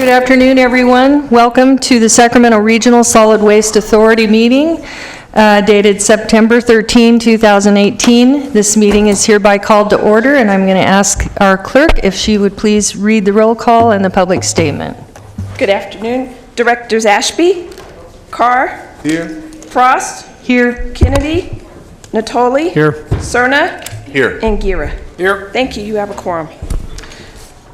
Good afternoon, everyone. Welcome to the Sacramento Regional Solid Waste Authority meeting dated September 13, 2018. This meeting is hereby called to order, and I'm going to ask our clerk if she would please read the roll call and the public statement. Good afternoon. Directors Ashby, Carr. Here. Frost. Here. Kennedy. Natoli. Here. Cerna. Here. And Gira. Here. Thank you. You have a quorum.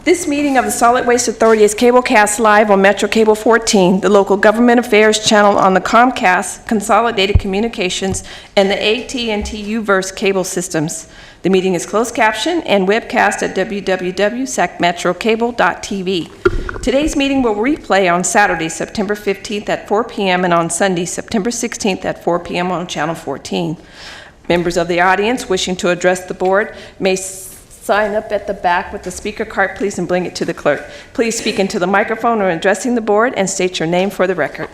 This meeting of the Solid Waste Authority is cablecast live on Metro Cable 14, the local government affairs channel on the Comcast, Consolidated Communications, and the AT&T U-verse cable systems. The meeting is closed captioned and webcast at www.sacmetrocable.tv. Today's meeting will replay on Saturday, September 15th at 4 p.m. and on Sunday, September 16th at 4 p.m. on Channel 14. Members of the audience wishing to address the board may sign up at the back with the speaker card, please, and bring it to the clerk. Please speak into the microphone when addressing the board and state your name for the record.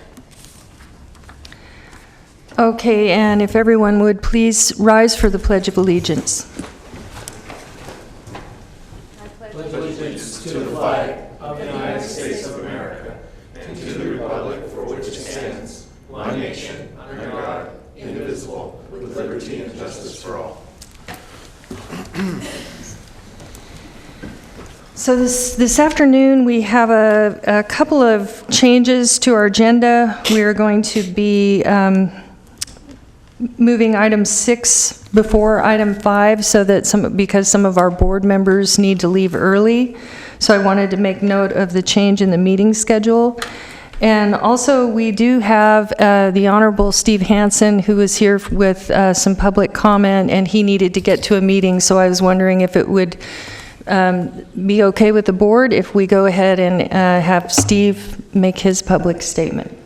Okay, and if everyone would please rise for the Pledge of Allegiance. I pledge allegiance to the flag of the United States of America and to the republic for which it stands, one nation, under God, indivisible, with liberty and justice for all. So this afternoon we have a couple of changes to our agenda. We are going to be moving item 6 before item 5 so that because some of our board members need to leave early. So I wanted to make note of the change in the meeting schedule. And also we do have the Honorable Steve Hansen, who is here with some public comment, and he needed to get to a meeting, so I was wondering if it would be okay with the board if we go ahead and have Steve make his public statement.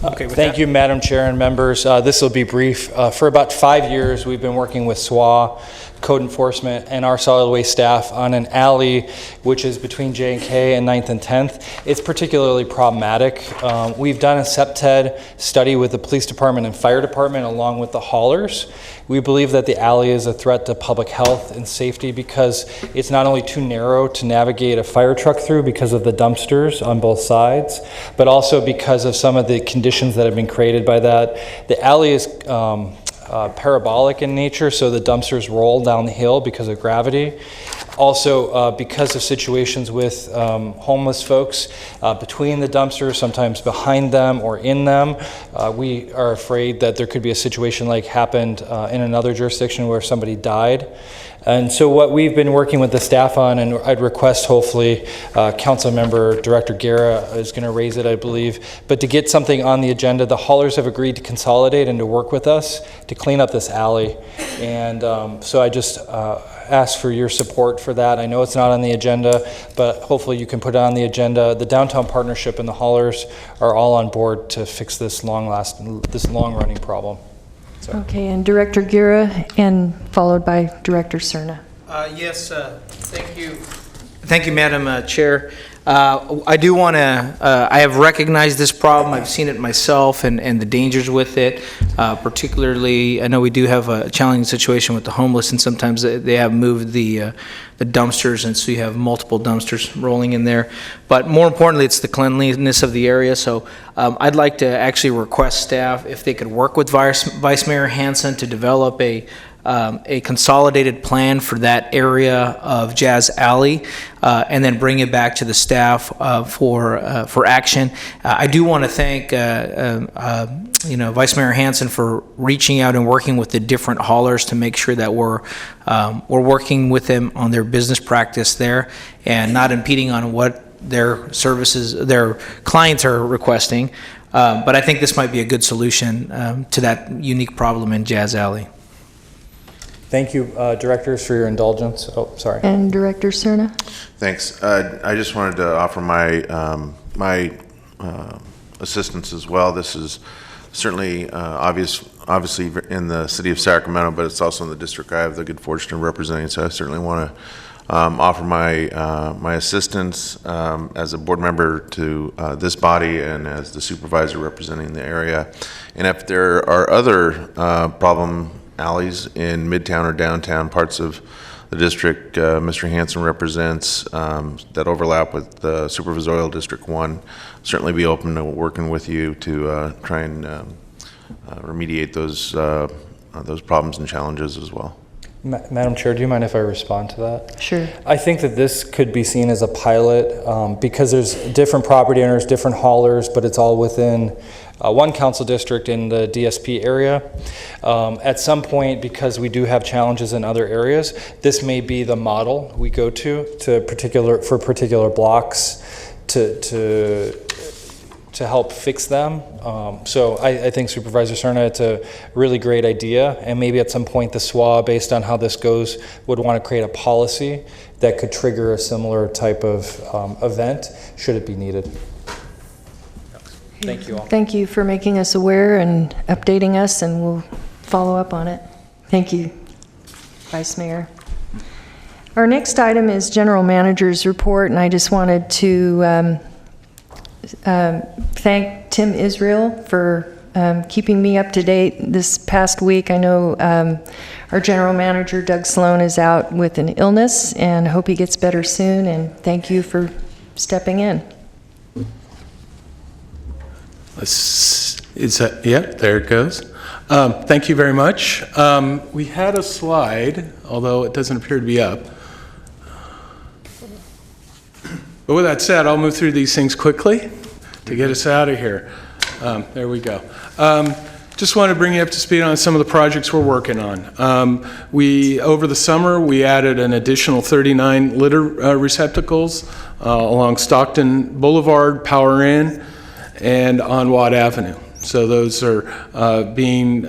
Okay, thank you, Madam Chair and members. This will be brief. For about 5 years, we've been working with SWA, code enforcement, and our solid waste staff on an alley which is between J&K and 9th and 10th. It's particularly problematic. We've done a SEPTED study with the police department and fire department along with the haulers. We believe that the alley is a threat to public health and safety because it's not only too narrow to navigate a fire truck through because of the dumpsters on both sides, but also because of some of the conditions that have been created by that. The alley is parabolic in nature, so the dumpsters roll down the hill because of gravity. Also, because of situations with homeless folks between the dumpsters, sometimes behind them or in them, we are afraid that there could be a situation like happened in another jurisdiction where somebody died. And so what we've been working with the staff on, and I'd request hopefully Council Member Director Guerra is going to raise it, I believe, but to get something on the agenda, the haulers have agreed to consolidate and to work with us to clean up this alley. And so I just ask for your support for that. I know it's not on the agenda, but hopefully you can put it on the agenda. The Downtown Partnership and the haulers are all on board to fix this long-running problem. Okay, and Director Guerra, and followed by Director Cerna. Yes, thank you. Thank you, Madam Chair. I do want to, I have recognized this problem. I've seen it myself and the dangers with it. Particularly, I know we do have a challenging situation with the homeless, and sometimes they have moved the dumpsters, and so you have multiple dumpsters rolling in there. But more importantly, it's the cleanliness of the area. So I'd like to actually request staff if they could work with Vice Mayor Hansen to develop a consolidated plan for that area of Jazz Alley, and then bring it back to the staff for action. I do want to thank Vice Mayor Hansen for reaching out and working with the different haulers to make sure that we're working with them on their business practice there and not impeding on what their services, their clients are requesting. But I think this might be a good solution to that unique problem in Jazz Alley. Thank you, directors, for your indulgence. Oh, sorry. And Director Cerna. Thanks. I just wanted to offer my assistance as well. This is certainly obviously in the city of Sacramento, but it's also in the district I have the good fortune of representing. So I certainly want to offer my assistance as a board member to this body and as the supervisor representing the area. And if there are other problem alleys in Midtown or downtown parts of the district Mr. Hanson represents that overlap with Supervisorial District 1. Certainly be open to working with you to try and remediate those problems and challenges as well. Madam Chair, do you mind if I respond to that? Sure. I think that this could be seen as a pilot because there's different property owners, different haulers, but it's all within one council district in the DSP area. At some point, because we do have challenges in other areas, this may be the model we go to for particular blocks to help fix them. So I think Supervisor Cerna, it's a really great idea, and maybe at some point the SWA, based on how this goes, would want to create a policy that could trigger a similar type of event, should it be needed. Thank you all. Thank you for making us aware and updating us, and we'll follow up on it. Thank you, Vice Mayor. Our next item is General Manager's report, and I just wanted to thank Tim Israel for keeping me up to date this past week. I know our General Manager, Doug Sloan, is out with an illness, and hope he gets better soon, and thank you for stepping in. There it goes. Thank you very much. We had a slide, although it doesn't appear to be up. But with that said, I'll move through these things quickly to get us out of here. There we go. Just want to bring you up to speed on some of the projects we're working on. Over the summer, we added an additional 39 litter receptacles along Stockton Boulevard, Power Inn, and on Watt Avenue. So those are being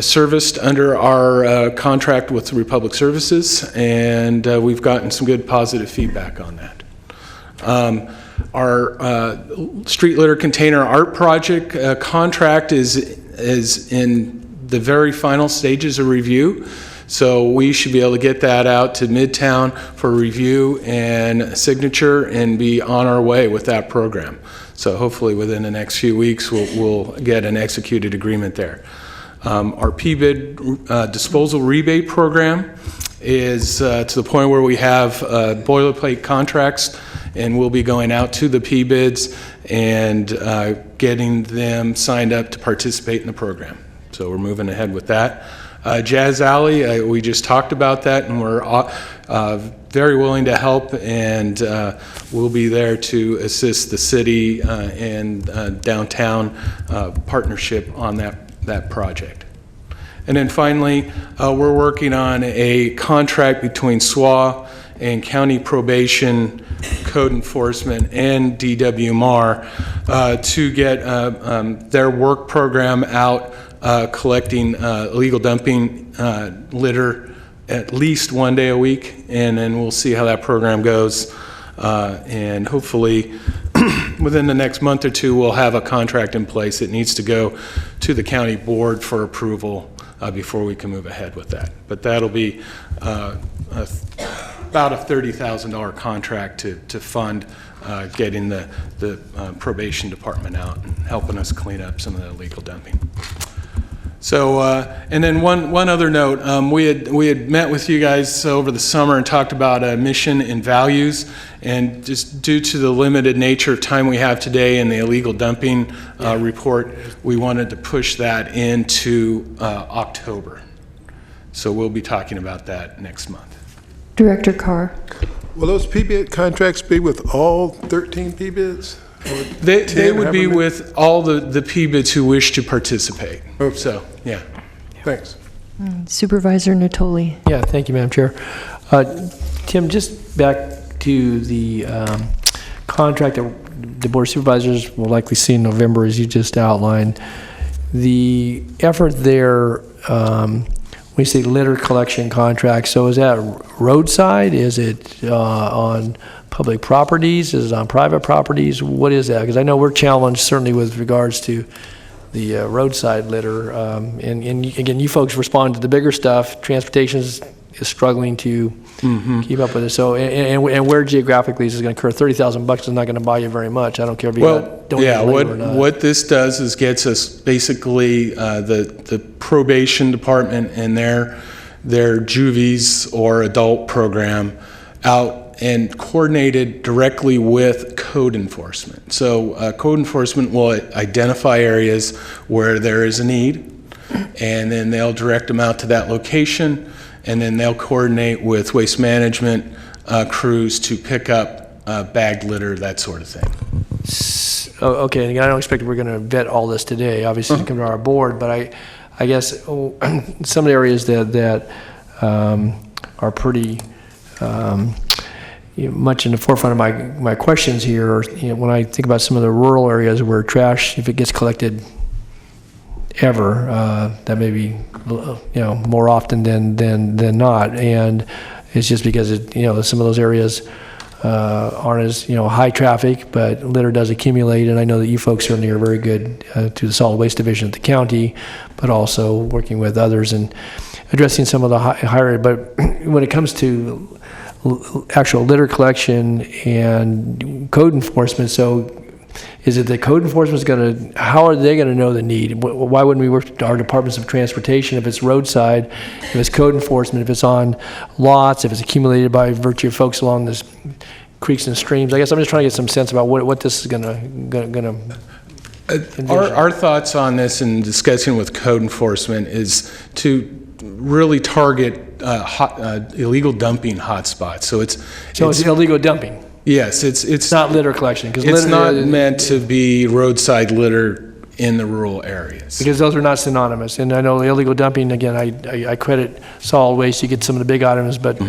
serviced under our contract with the Republic Services, and we've gotten some good positive feedback on that. Our street litter container art project contract is in the very final stages of review. So we should be able to get that out to Midtown for review and signature and be on our way with that program. So hopefully within the next few weeks, we'll get an executed agreement there. Our PBID disposal rebate program is to the point where we have boilerplate contracts, and we'll be going out to the PBIDs and getting them signed up to participate in the program. So we're moving ahead with that. Jazz Alley, we just talked about that, and we're very willing to help, and we'll be there to assist the city and downtown partnership on that project. And then finally, we're working on a contract between SWA and County Probation, Code Enforcement, and DWMR to get their work program out collecting illegal dumping litter at least one day a week, and then we'll see how that program goes. And hopefully, within the next month or two, we'll have a contract in place. It needs to go to the county board for approval before we can move ahead with that. But that'll be about a $30,000 contract to fund getting the probation department out and helping us clean up some of the illegal dumping. So, and then one other note, we had met with you guys over the summer and talked about mission and values, and just due to the limited nature of time we have today and the illegal dumping report, we wanted to push that into October. So we'll be talking about that next month. Director Carr. Will those PBID contracts be with all 13 PBIDs? They would be with all the PBIDs who wish to participate. Okay. So, yeah. Thanks. Supervisor Natoli. Yeah, thank you, Madam Chair. Tim, just back to the contract that the Board of Supervisors will likely see in November, as you just outlined. The effort there, we say litter collection contract, so is that roadside? Is it on public properties? Is it on private properties? What is that? Because I know we're challenged certainly with regards to the roadside litter. And again, you folks respond to the bigger stuff. Transportation is struggling to keep up with it. So, and where geographically is it going to occur? $30,000 is not going to buy you very much. I don't care if you don't or not. What this does is gets us basically the probation department and their their juvies or adult program out and coordinated directly with code enforcement. So code enforcement will identify areas where there is a need, and then they'll direct them out to that location, and then they'll coordinate with waste management crews to pick up bagged litter, that sort of thing. Okay, and I don't expect we're going to vet all this today, obviously, to come to our board, but I guess some areas that are pretty much in the forefront of my questions here are, when I think about some of the rural areas where trash, if it gets collected ever, that may be more often than not, and it's just because some of those areas aren't as high traffic, but litter does accumulate, and I know that you folks certainly are very good to the solid waste division at the county, but also working with others and addressing some of the higher. But when it comes to actual litter collection and code enforcement, so is it the code enforcement is going to, how are they going to know the need? Why wouldn't we work with our departments of transportation if it's roadside, if it's code enforcement, if it's on lots, if it's accumulated by virtue of folks along this creeks and streams? I guess I'm just trying to get some sense about what this is going to Our thoughts on this in discussing with code enforcement is to really target illegal dumping hotspots. So it's illegal dumping. Yes, it's not litter collection, because it's not meant to be roadside litter in the rural areas. Because those are not synonymous. And I know illegal dumping, again, I credit solid waste, you get some of the big items, but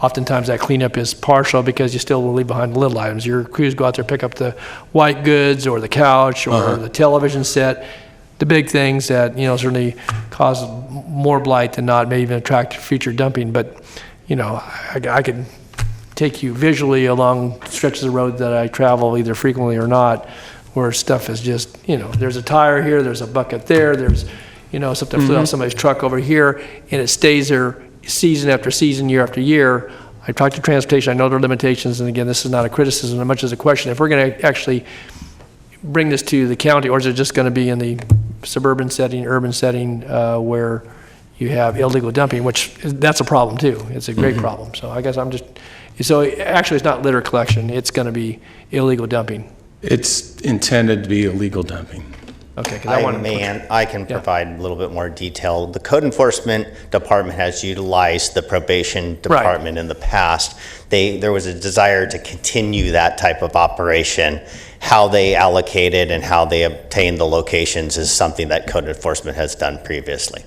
oftentimes that cleanup is partial because you still will leave behind the little items. Your crews go out there, pick up the white goods or the couch or the television set, the big things that certainly cause more blight than not, may even attract future dumping. But I could take you visually along stretches of road that I travel either frequently or not, where stuff is just, there's a tire here, there's a bucket there, there's, something flew off somebody's truck over here, and it stays there season after season, year after year. I talked to transportation, I know there are limitations, and again, this is not a criticism as much as a question. If we're going to actually bring this to the county, or is it just going to be in the suburban setting, urban setting, where you have illegal dumping, which that's a problem too. It's a great problem. So I guess so actually it's not litter collection, it's going to be illegal dumping. It's intended to be illegal dumping. Okay, I can provide a little bit more detail. The code enforcement department has utilized the probation department in the past. There was a desire to continue that type of operation. How they allocated and how they obtained the locations is something that code enforcement has done previously.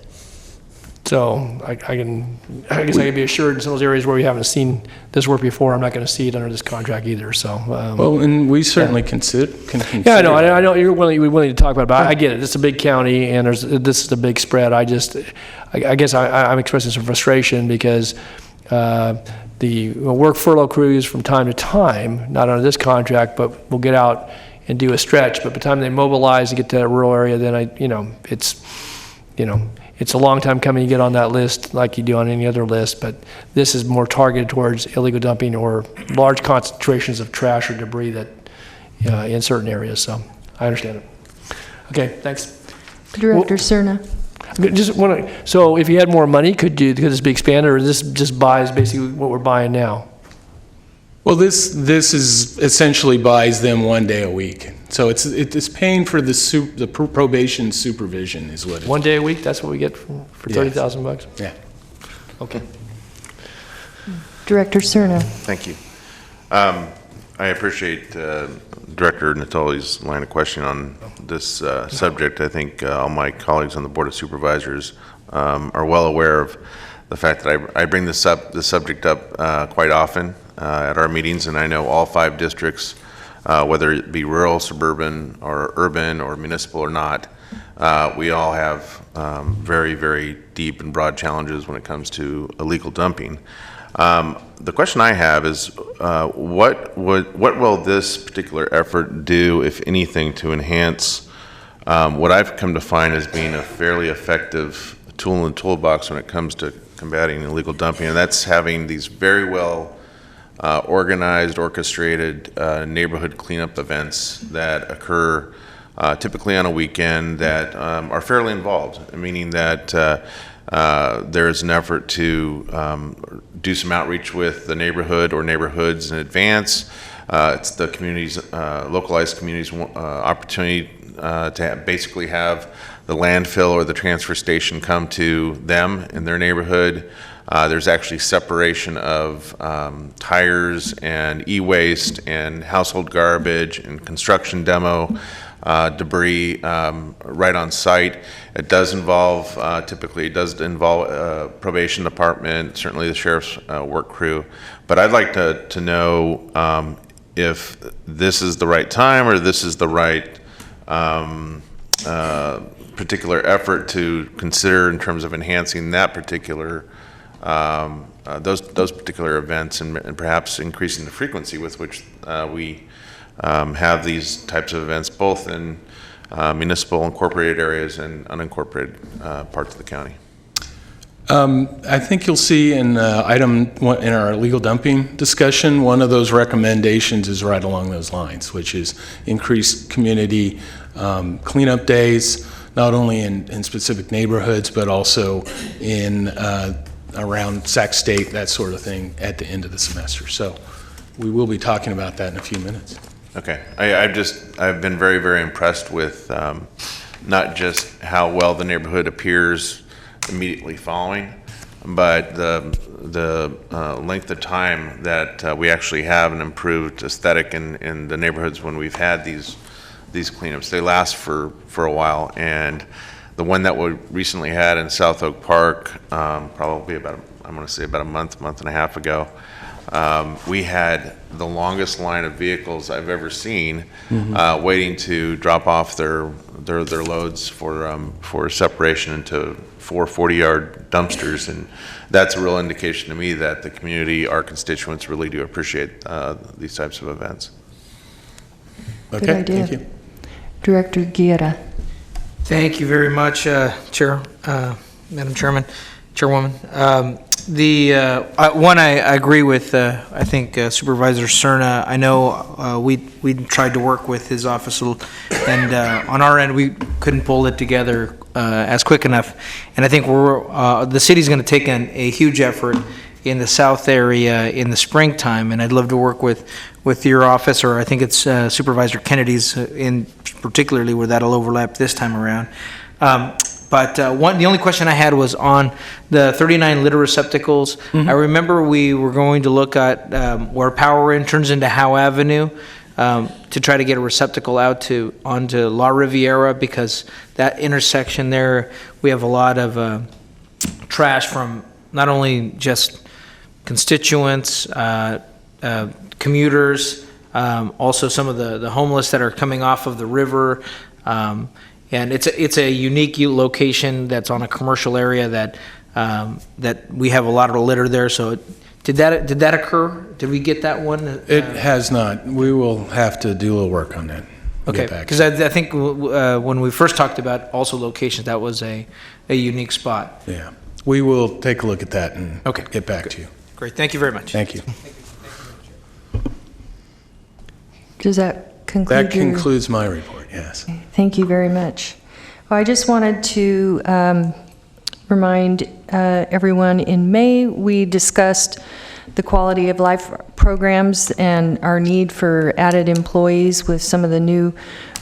So I guess I can be assured in some of those areas where we haven't seen this work before, I'm not going to see it under this contract either. So well, and we certainly can consider. Yeah, I know you're willing to talk about it, but I get it. It's a big county, and this is a big spread. I guess I'm expressing some frustration because the work furlough crews from time to time, not under this contract, but will get out and do a stretch. But by the time they mobilize and get to that rural area, then it's a long time coming to get on that list like you do on any other list, but this is more targeted towards illegal dumping or large concentrations of trash or debris that in certain areas. So I understand it. Okay, thanks. Director Cerna. So if you had more money, could this be expanded, or this just buys basically what we're buying now? Well, this is essentially buys them 1 day a week. So it's paying for the probation supervision is what it is. 1 day a week, that's what we get for $30,000? Yeah. Okay. Director Cerna. Thank you. I appreciate Director Natoli's line of questioning on this subject. I think all my colleagues on the Board of Supervisors are well aware of the fact that I bring this subject up quite often at our meetings, and I know all 5 districts, whether it be rural, suburban, or urban, or municipal or not, we all have very, very deep and broad challenges when it comes to illegal dumping. The question I have is, what will this particular effort do, if anything, to enhance what I've come to find as being a fairly effective tool in the toolbox when it comes to combating illegal dumping? And that's having these very well organized, orchestrated neighborhood cleanup events that occur typically on a weekend that are fairly involved, meaning that There's an effort to do some outreach with the neighborhood or neighborhoods in advance. It's the community's, localized community's opportunity to basically have the landfill or the transfer station come to them in their neighborhood. There's actually separation of tires and e-waste and household garbage and construction demo debris right on site. It does involve, typically it does involve probation department, certainly the sheriff's work crew. But I'd like to know if this is the right time or this is the right particular effort to consider in terms of enhancing that particular those particular events and perhaps increasing the frequency with which we have these types of events, both in municipal incorporated areas and unincorporated parts of the county. I think you'll see in item one, in our illegal dumping discussion, one of those recommendations is right along those lines, which is increased community cleanup days, not only in specific neighborhoods, but also in around Sac State, that sort of thing, at the end of the semester. So we will be talking about that in a few minutes. Okay, I've been very, very impressed with not just how well the neighborhood appears immediately following, but the length of time that we actually have an improved aesthetic in the neighborhoods when we've had these cleanups. They last for a while, and the one that we recently had in South Oak Park, probably about a month and a half ago, we had the longest line of vehicles I've ever seen waiting to drop off their loads for separation into 4 40-yard dumpsters, and that's a real indication to me that the community, our constituents, really do appreciate these types of events. Good idea. Thank you. Director Guerra. Thank you very much, Chair, Madam Chairman, Chairwoman. I agree with, I think, Supervisor Cerna. I know we tried to work with his office, and on our end, we couldn't pull it together as quick enough. And I think the city's going to take a huge effort in the south area in the springtime, and I'd love to work with your office, or I think it's Supervisor Kennedy's in particularly where that'll overlap this time around. But the only question I had was on the 39 litter receptacles. I remember we were going to look at where Power Inn turns into Howe Avenue to try to get a receptacle out onto La Riviera, because that intersection there, we have a lot of trash from not only just constituents, commuters, also some of the homeless that are coming off of the river. And it's a unique location that's on a commercial area that we have a lot of litter there. So did that occur? Did we get that one? It has not. We will have to do a little work on that. Okay, because I think when we first talked about also locations, that was a unique spot. Yeah, we will take a look at that and get back to you. Great, thank you very much. Thank you. Does that conclude That concludes my report, yes. Thank you very much. Well, I just wanted to remind everyone, in May, we discussed the quality of life programs and our need for added employees with some of the new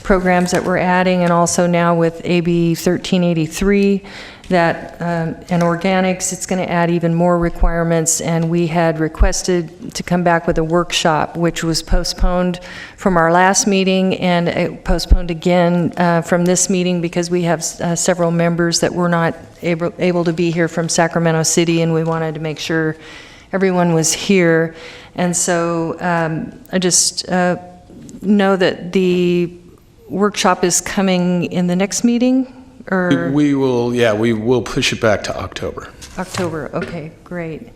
programs that we're adding, and also now with AB 1383, that and organics, it's going to add even more requirements, and we had requested to come back with a workshop, which was postponed from our last meeting, and it postponed again from this meeting because we have several members that were not able to be here from Sacramento City, and we wanted to make sure everyone was here. And so I just know that the workshop is coming in the next meeting, or? We will push it back to October. October, okay, great.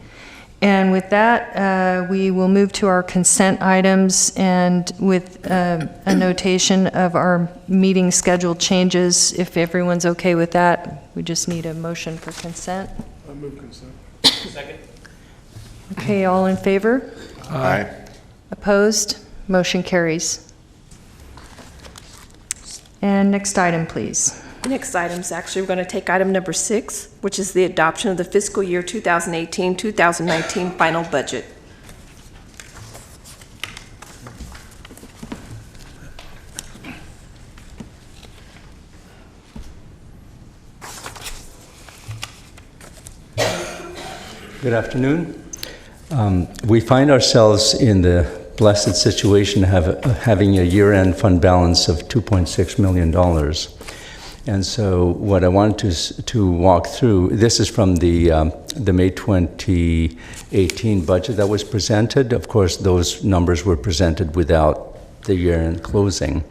And with that, we will move to our consent items, and with a notation of our meeting schedule changes, if everyone's okay with that. We just need a motion for consent. I move consent. Second. Okay, all in favor? Aye. Opposed? Motion carries. And next item, please. Next item is actually, we're going to take item number 6, which is the adoption of the fiscal year 2018-2019 final budget. Good afternoon. We find ourselves in the blessed situation of having a year-end fund balance of $2.6 million. And so what I wanted to walk through, this is from the May 2018 budget that was presented. Of course, those numbers were presented without the year-end closing.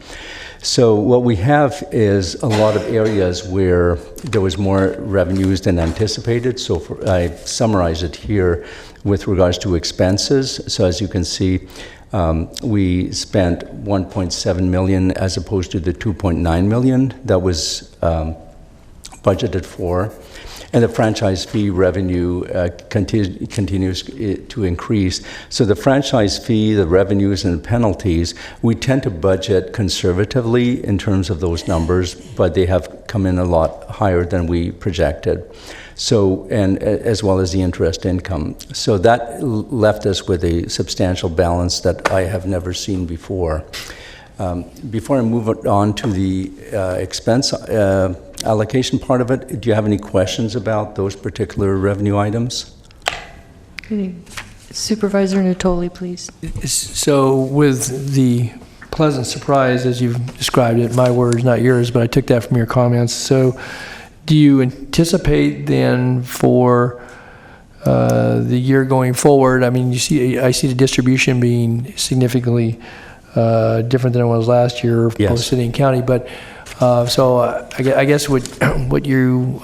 So what we have is a lot of areas where there was more revenues than anticipated. So I summarize it here with regards to expenses. So as you can see, we spent $1.7 million as opposed to the $2.9 million that was budgeted for. And the franchise fee revenue continues to increase. So the franchise fee, the revenues and the penalties, we tend to budget conservatively in terms of those numbers, but they have come in a lot higher than we projected. So, and as well as the interest income. So that left us with a substantial balance that I have never seen before. Before I move on to the expense allocation part of it, do you have any questions about those particular revenue items? Supervisor Natoli, please. So with the pleasant surprise, as you've described it, my words, not yours, but I took that from your comments. So do you anticipate then for the year going forward, I mean, I see the distribution being significantly different than it was last year, Yes. both city and county, but I guess what you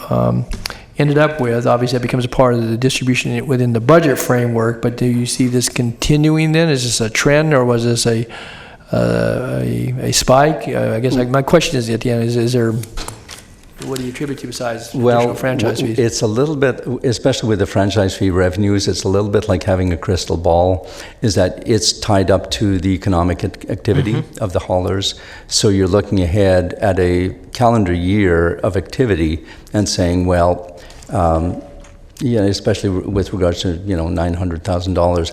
ended up with, obviously that becomes a part of the distribution within the budget framework, but do you see this continuing then? Is this a trend, or was this a spike? I guess my question is at the end, is there, what do you attribute to besides additional franchise fees? It's a little bit, especially with the franchise fee revenues, it's a little bit like having a crystal ball, is that it's tied up to the economic activity of the haulers. So you're looking ahead at a calendar year of activity and saying, well, especially with regards to, $900,000.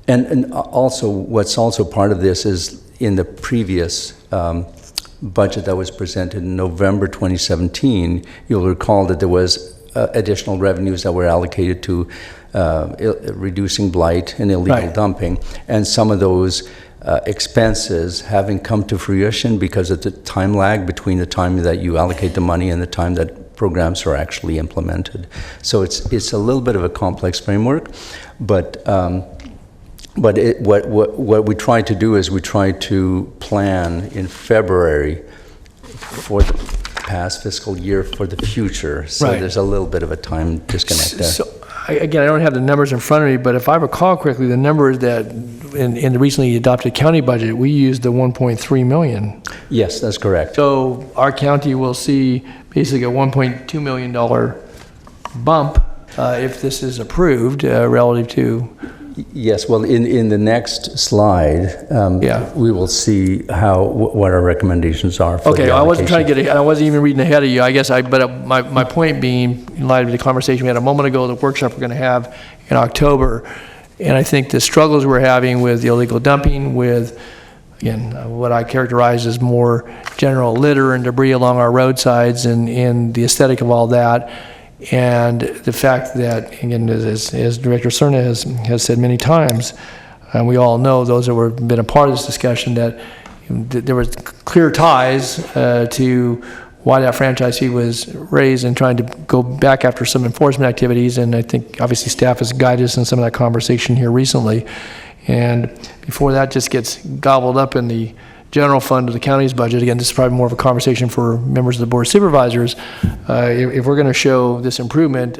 And also, what's also part of this is in the previous budget that was presented in November 2017, you'll recall that there was additional revenues that were allocated to reducing blight and illegal dumping, and some of those expenses haven't come to fruition because of the time lag between the time that you allocate the money and the time that programs are actually implemented. So it's a little bit of a complex framework, but what we try to do is we try to plan in February for the past fiscal year for the future. So there's a little bit of a time disconnect there. So, again, I don't have the numbers in front of me, but if I recall correctly, the number is that in the recently adopted county budget, we used the $1.3 million. Yes, that's correct. So our county will see basically a $1.2 million bump if this is approved relative to... Yes, well, in the next slide, we will see what our recommendations are for the allocation. I wasn't trying to get I wasn't even reading ahead of you, I guess, but my point being, in light of the conversation we had a moment ago, the workshop we're going to have in October, and I think the struggles we're having with the illegal dumping, with, again, what I characterize as more general litter and debris along our roadsides and the aesthetic of all that, and the fact that, again, as Director Cerna has said many times, and we all know, those that have been a part of this discussion, that there was clear ties to why that franchise fee was raised and trying to go back after some enforcement activities. And I think obviously staff has guided us in some of that conversation here recently. And before that just gets gobbled up in the general fund of the county's budget, again, this is probably more of a conversation for members of the Board of Supervisors. If we're going to show this improvement,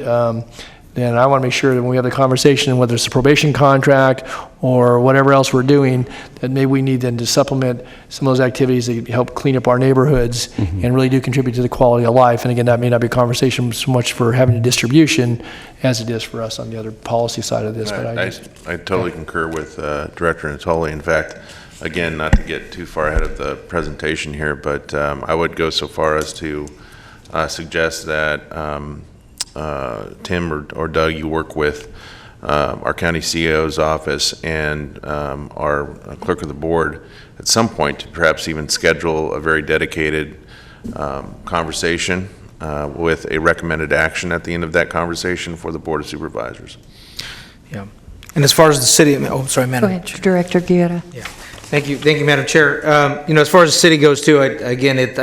then I want to make sure that when we have the conversation, whether it's a probation contract or whatever else we're doing, that maybe we need then to supplement some of those activities that help clean up our neighborhoods and really do contribute to the quality of life. And again, that may not be a conversation so much for having a distribution as it is for us on the other policy side of this. I totally concur with Director Natoli. In fact, again, not to get too far ahead of the presentation here, but I would go so far as to suggest that Tim or Doug, you work with our county CEO's office and our clerk of the board at some point to perhaps even schedule a very dedicated conversation with a recommended action at the end of that conversation for the Board of Supervisors. Yeah. And as far as the city, oh, sorry, Go Madam. ahead, Director Guerra. Yeah. Thank you, Madam Chair. As far as the city goes too, I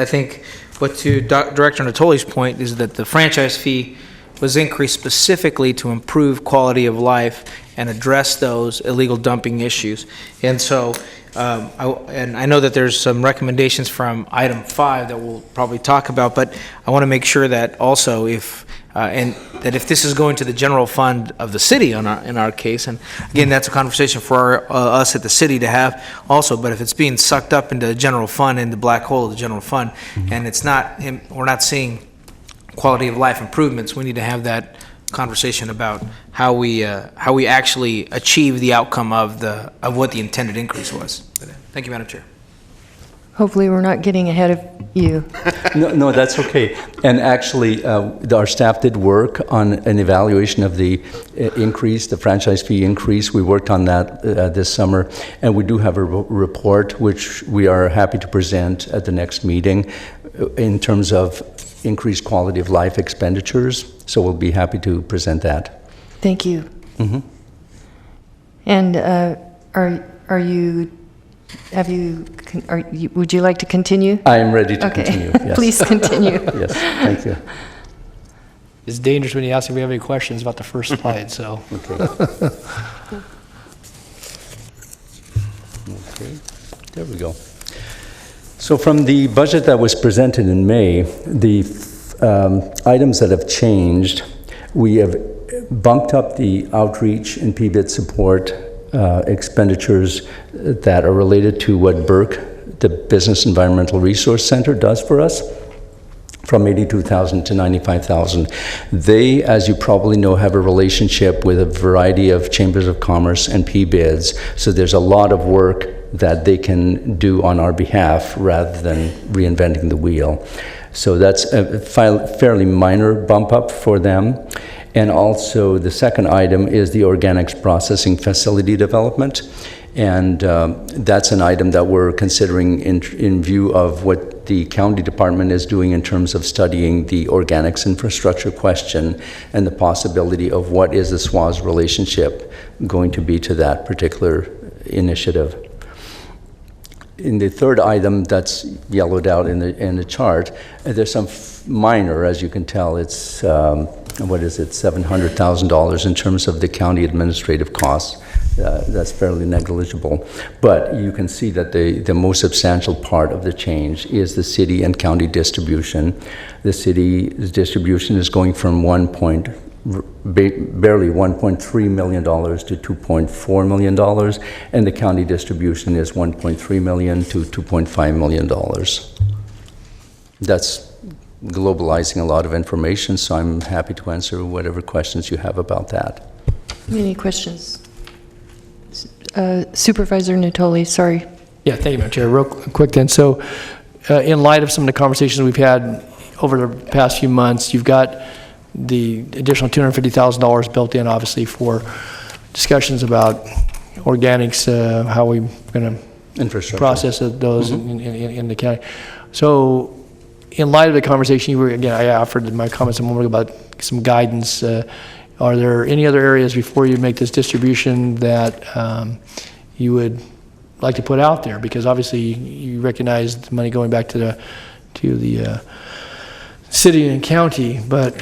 think what to Director Natoli's point is that the franchise fee was increased specifically to improve quality of life and address those illegal dumping issues. And so, I know that there's some recommendations from item 5 that we'll probably talk about, but I want to make sure that also if this is going to the general fund of the city in our case, and again, that's a conversation for us at the city to have also, but if it's being sucked up into the general fund, in the black hole of the general fund, and we're not seeing quality of life improvements, we need to have that conversation about how we actually achieve the outcome of what the intended increase was. Thank you, Madam Chair. Hopefully, we're not getting ahead of you. No, that's okay. And actually, our staff did work on an evaluation of the increase, the franchise fee increase. We worked on that this summer, and we do have a report which we are happy to present at the next meeting in terms of increased quality of life expenditures. So we'll be happy to present that. Thank you. Mm-hmm. And would you like to continue? I am ready to Okay. continue. Yes. Please continue. Yes, thank you. It's dangerous when you ask if we have any questions about the first slide, so. Okay. Okay, there we go. So from the budget that was presented in May, the items that have changed, we have bumped up the outreach and PBIT support expenditures that are related to what BERC, the Business Environmental Resource Center, does for us, from $82,000 to $95,000. They, as you probably know, have a relationship with a variety of chambers of commerce and PBIDs, so there's a lot of work that they can do on our behalf rather than reinventing the wheel. So that's a fairly minor bump up for them. And also the second item is the organics processing facility development. And that's an item that we're considering in view of what the county department is doing in terms of studying the organics infrastructure question and the possibility of what is the SWA's relationship going to be to that particular initiative. In the third item that's yellowed out in the chart, there's some minor, as you can tell, it's, what is it, $700,000 in terms of the county administrative costs. That's fairly negligible. But you can see that the most substantial part of the change is the city and county distribution. The city's distribution is going from barely $1.3 million to $2.4 million, and the county distribution is $1.3 million to $2.5 million. That's globalizing a lot of information, so I'm happy to answer whatever questions you have about that. Any questions? Supervisor Natoli, sorry. Yeah, thank you, Madam Chair. Real quick then. So in light of some of the conversations we've had over the past few months, you've got the additional $250,000 built in, obviously, for discussions about organics, how we're going to process those in the county. So in light of the conversation, I offered in my comments a moment ago about some guidance. Are there any other areas before you make this distribution that you would like to put out there? Because obviously you recognize the money going back to the city and county, but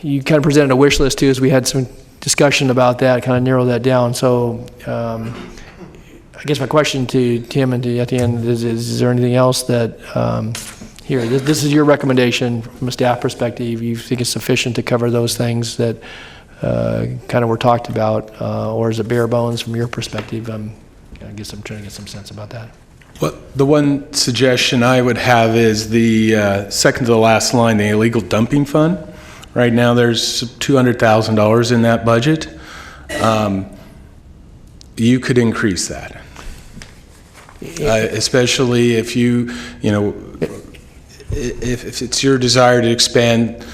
you kind of presented a wish list too, as we had some discussion about that, kind of narrow that down. So I guess my question to Tim and to at the end is there anything else that here, this is your recommendation from a staff perspective. You think it's sufficient to cover those things that kind of were talked about, or is it bare bones from your perspective? I guess I'm trying to get some sense about that. Well, the one suggestion I would have is the second to the last line, the illegal dumping fund. Right now, there's $200,000 in that budget. You could increase that, especially if you if it's your desire to expand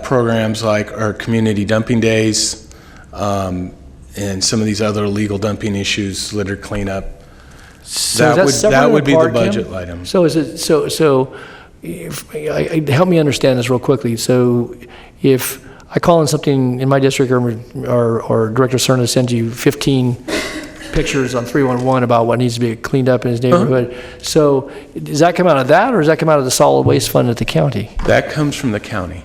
programs like our community dumping days and some of these other illegal dumping issues, litter cleanup, So that is that would, that would be the separate and apart, budget Kim? item. So is it, help me understand this real quickly. So if I call in something in my district or Director Cerna sends you 15 pictures on 311 about what needs to be cleaned up in his neighborhood. So does that come out of that, or does that come out of the solid waste fund at the county? That comes from the county.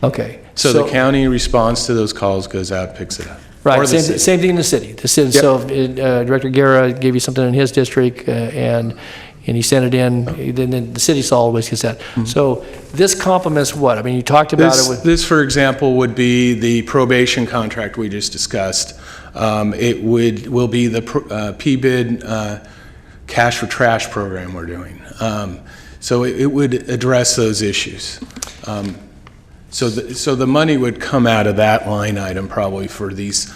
Okay. So the county responds to those calls, goes out, picks it up. Or Right, the city. same thing in the city. Yep. So Director Guerra gave you something in his district, and he sent it in, then the city solid waste gets that. So this complements what? I mean, you talked about it with... This, for example, would be the probation contract we just discussed. It will be the PBID cash for trash program we're doing. So it would address those issues. So the money would come out of that line item probably for these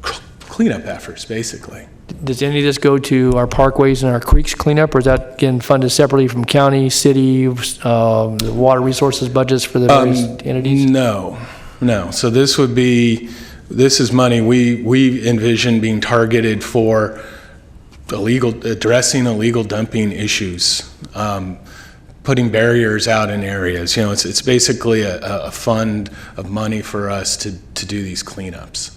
cleanup efforts, basically. Does any of this go to our parkways and our creeks cleanup, or is that, again, funded separately from county, city, the water resources budgets for the various entities? No. So this is money we envision being targeted for addressing illegal dumping issues, putting barriers out in areas. It's basically a fund of money for us to do these cleanups.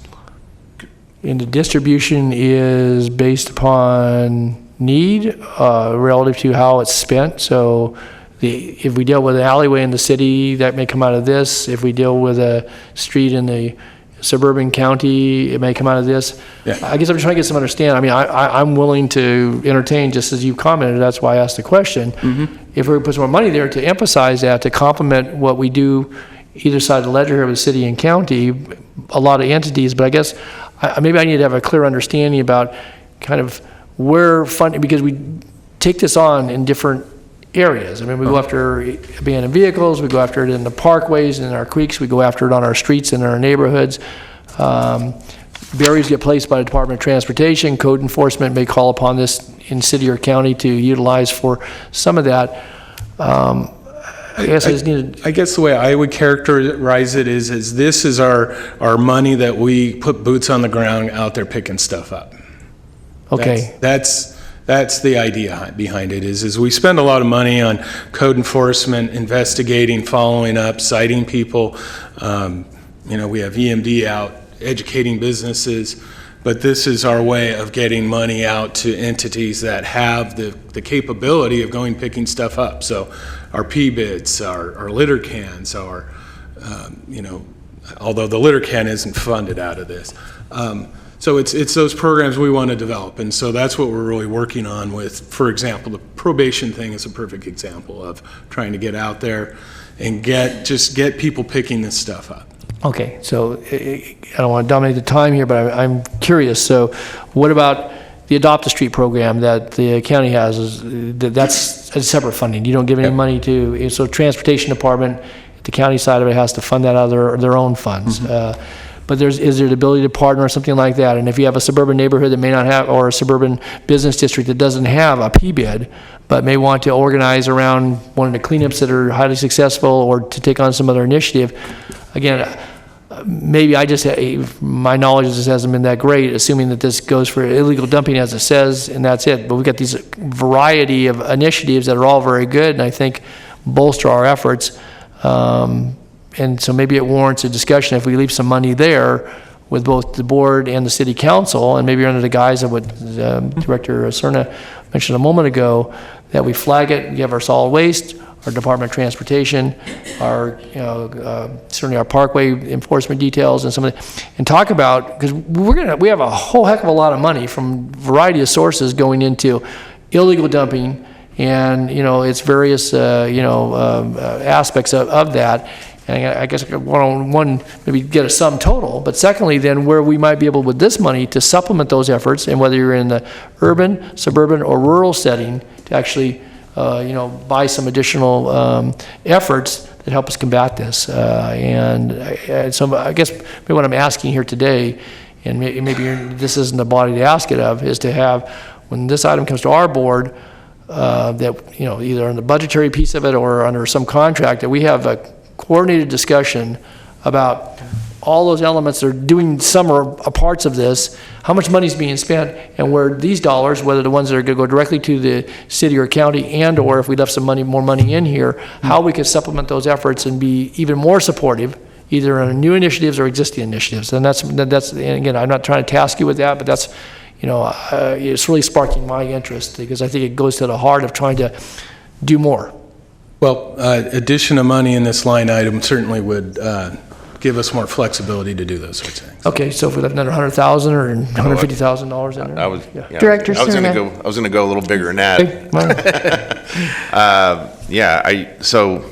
And the distribution is based upon need relative to how it's spent. So if we deal with an alleyway in the city, that may come out of this. If we deal with a street in the suburban county, it may come out of this. Yeah. I guess I'm just trying to get some understanding. I mean, I'm willing to entertain, just as you commented, that's why I asked the question. If we put some more money there to emphasize that, to complement what we do either side of the ledger here with city and county, a lot of entities, but I guess maybe I need to have a clear understanding about kind of where funding, because we take this on in different areas. I mean, we go after abandoned vehicles, we go after it in the parkways and in our creeks, we go after it on our streets and in our neighborhoods. Barriers get placed by the Department of Transportation. Code enforcement may call upon this in city or county to utilize for some of that. I guess I just need I guess the way I would characterize it is this is our money that we put boots on the ground out there picking stuff up. Okay. That's the idea behind it is we spend a lot of money on code enforcement, investigating, following up, citing people. We have EMD out, educating businesses, but this is our way of getting money out to entities that have the capability of going picking stuff up. So our P-bids, our litter cans, although the litter can isn't funded out of this. So it's those programs we want to develop, and so that's what we're really working on with, for example, the probation thing is a perfect example of trying to get out there and get people picking this stuff up. Okay, so I don't want to dominate the time here, but I'm curious. So what about the Adopt a Street program that the county has? That's a separate funding. You don't give any money to, so transportation department, the county side of it has to fund that out of their own funds. But is there the ability to partner or something like that? And if you have a suburban neighborhood that may not have, or a suburban business district that doesn't have a P-bid, but may want to organize around one of the cleanups that are highly successful or to take on some other initiative, again, maybe my knowledge just hasn't been that great, assuming that this goes for illegal dumping as it says, and that's it. But we've got these variety of initiatives that are all very good, and I think bolster our efforts. And so maybe it warrants a discussion if we leave some money there with both the board and the city council, and maybe under the guise of what Director Cerna mentioned a moment ago, that we flag it, we have our solid waste, our Department of Transportation, our, certainly our parkway enforcement details and some of the, and talk about, because we have a whole heck of a lot of money from a variety of sources going into illegal dumping and, its various, aspects of that. And I guess one, maybe get a sum total, but secondly, then where we might be able with this money to supplement those efforts, and whether you're in the urban, suburban, or rural setting, to actually, buy some additional efforts that help us combat this. And so I guess maybe what I'm asking here today, and maybe this isn't the body to ask it of, is to have, when this item comes to our board, that, you know, either on the budgetary piece of it or under some contract, that we have a coordinated discussion about all those elements that are doing some or parts of this, how much money is being spent, and where these dollars, whether the ones that are going to go directly to the city or county, and or if we left some money, more money in here, how we could supplement those efforts and be even more supportive, either on new initiatives or existing initiatives. And that's and again, I'm not trying to task you with that, but that's, you know, it's really sparking my interest, because I think it goes to the heart of trying to do more. Well, addition of money in this line item certainly would give us more flexibility to do those sorts of things. Okay, so if we left another $100,000 or $150,000 in there? I was, Yeah. yeah, Director I was gonna Cerna. go, I was gonna go a little bigger than that. Okay, well, So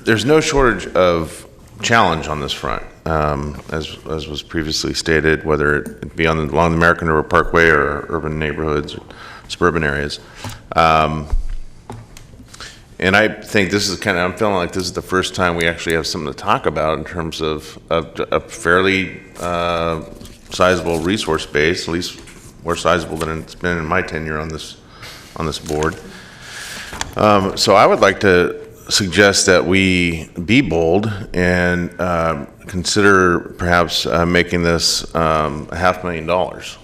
there's no shortage of challenge on this front, as was previously stated, whether it be along the American River Parkway or urban neighborhoods or suburban areas. And I think this is I'm feeling like this is the first time we actually have something to talk about in terms of a fairly sizable resource base, at least more sizable than it's been in my tenure on this board. So I would like to suggest that we be bold and consider perhaps making this $500,000